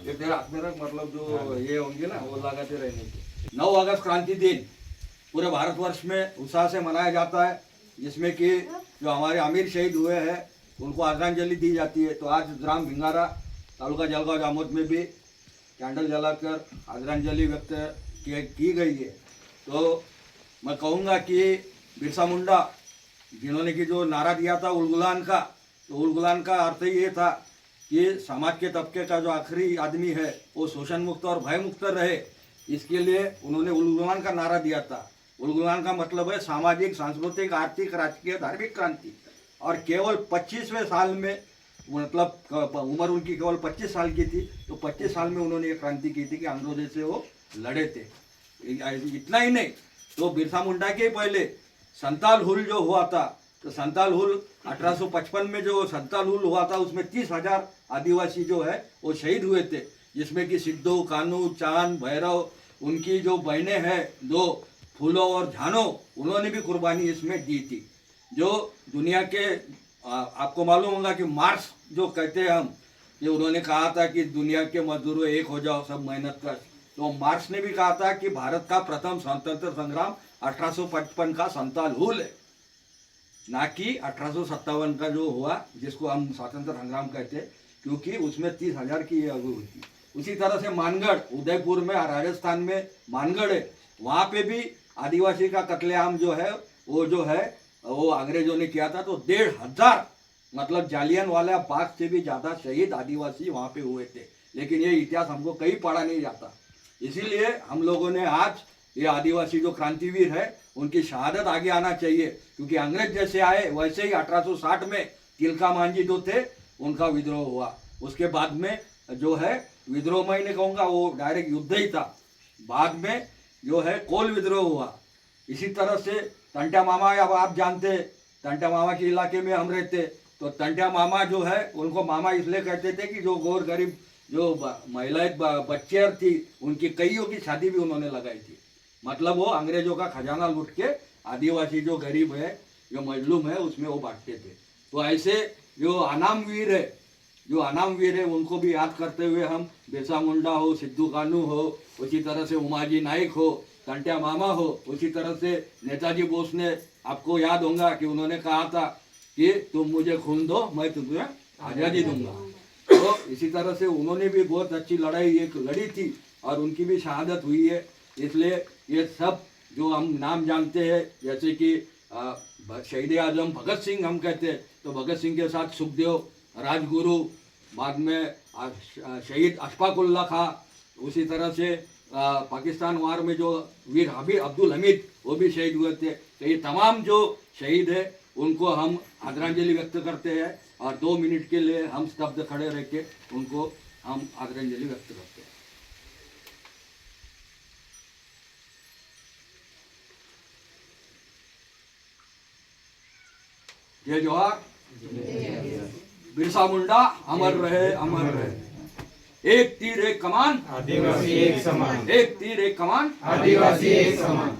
ये तेरा हाथ में रख, मतलब जो ये होंगे ना वो लगाते रहने के। 9 अगस्त क्रांति दिन पूरे भारतवर्ष में उत्साह से मनाया जाता है, जिसमें कि जो हमारे अमीर शहीद हुए हैं उनको आदरांजलि दी जाती है। तो आज ग्राम भिंगारा तालुका जलगांव जामोद में भी कैंडल जलाकर आदरांजलि व्यक्त की गई है। तो मैं कहूँगा कि बिरसा मुंडा जिन्होंने कि जो नारा दिया था उलगुलान का, तो उलगुलान का अर्थ ही ये था कि समाज के तबके का जो आखिरी आदमी है वो शोषण मुक्त और भय मुक्त रहे, इसके लिए उन्होंने उलगुलान का नारा दिया था। उलगुलान का मतलब है सामाजिक, सांस्कृतिक, आर्थिक, राजकीय, धार्मिक क्रांति। और केवल 25वें साल में, मतलब उम्र उनकी केवल 25 साल की थी, तो 25 साल में उन्होंने ये क्रांति की थी कि अंग्रेजों से वो लड़े थे। इतना ही नहीं, तो बिरसा मुंडा के पहले संताल हुल जो हुआ था, तो संताल हुल 1855 में जो संताल हुल हुआ था उसमें 30,000 आदिवासी जो है वो शहीद हुए थे, जिसमें कि सिद्धू, कानू, चांद, भैरव, उनकी जो बहनें हैं 2 फूलो और झानो, उन्होंने भी कुर्बानी इसमें दी थी। जो दुनिया के आपको मालूम होगा कि मार्क्स जो कहते हैं हम, ये उन्होंने कहा था कि दुनिया के मजदूरों एक हो जाओ, सब मेहनत कर। तो मार्क्स ने भी कहा था कि भारत का प्रथम स्वतंत्र संग्राम 1855 का संताल हुल है, ना कि 1857 का जो हुआ जिसको हम स्वतंत्र संग्राम कहते हैं, क्योंकि उसमें 30,000 की ये अगुवाई हुई थी। उसी तरह से मानगढ़, उदयपुर में, राजस्थान में मानगढ़ है, वहाँ पे भी आदिवासी का कत्लेआम जो है वो अंग्रेजों ने किया था। तो 1,500 मतलब जालियनवाला बाग से भी ज़्यादा शहीद आदिवासी वहाँ पे हुए थे, लेकिन ये इतिहास हमको कहीं पढ़ा नहीं जाता। इसीलिए हम लोगों ने आज ये आदिवासी जो क्रांतिवीर है उनकी शहादत आगे आना चाहिए, क्योंकि अंग्रेज जैसे आए वैसे ही 1860 में तिलका मांझी जो थे उनका विद्रोह हुआ। उसके बाद में जो है विद्रोह, मैं नहीं कहूँगा वो डायरेक्ट युद्ध ही था, बाद में जो है कोल विद्रोह हुआ। इसी तरह से टंट्या मामा, अब आप जानते, टंट्या मामा के इलाके में हम रहते, तो टंट्या मामा जो है उनको मामा इसलिए कहते थे कि जो गौर गरीब जो महिलाएं बच्चे थी उनकी कईयों की शादी भी उन्होंने लगाई थी। मतलब वो अंग्रेजों का खजाना लूट के आदिवासी जो गरीब है, जो मजलूम है, उसमें वो बांटते थे। तो ऐसे जो अनाम वीर है उनको भी याद करते हुए हम बिरसा मुंडा हो, सिद्धू कानू हो, उसी तरह से उमाजी नाइक हो, टंट्या मामा हो, उसी तरह से नेताजी बोस ने, आपको याद होगा कि उन्होंने कहा था कि तुम मुझे खून दो मैं तुम्हें आज़ादी दूंगा। तो इसी तरह से उन्होंने भी बहुत अच्छी लड़ाई एक लड़ी थी और उनकी भी शहादत हुई है। इसलिए ये सब जो हम नाम जानते हैं, जैसे कि शहीद आजम भगत सिंह हम कहते हैं, तो भगत सिंह के साथ सुखदेव, राजगुरु, बाद में शहीद अशफाक उल्ला खां, उसी तरह से पाकिस्तान वार में जो वीर अब्दुल हमीद वो भी शहीद हुए थे। तो ये तमाम जो शहीद है उनको हम आदरांजलि व्यक्त करते हैं और 2 मिनट के लिए हम स्तब्ध खड़े रह के उनको हम आदरांजलि व्यक्त करते हैं। जय जोहार, बिरसा मुंडा अमर रहे, अमर रहे। एक तीर एक कमान, आदिवासी एक समान। एक तीर एक कमान, आदिवासी एक समान।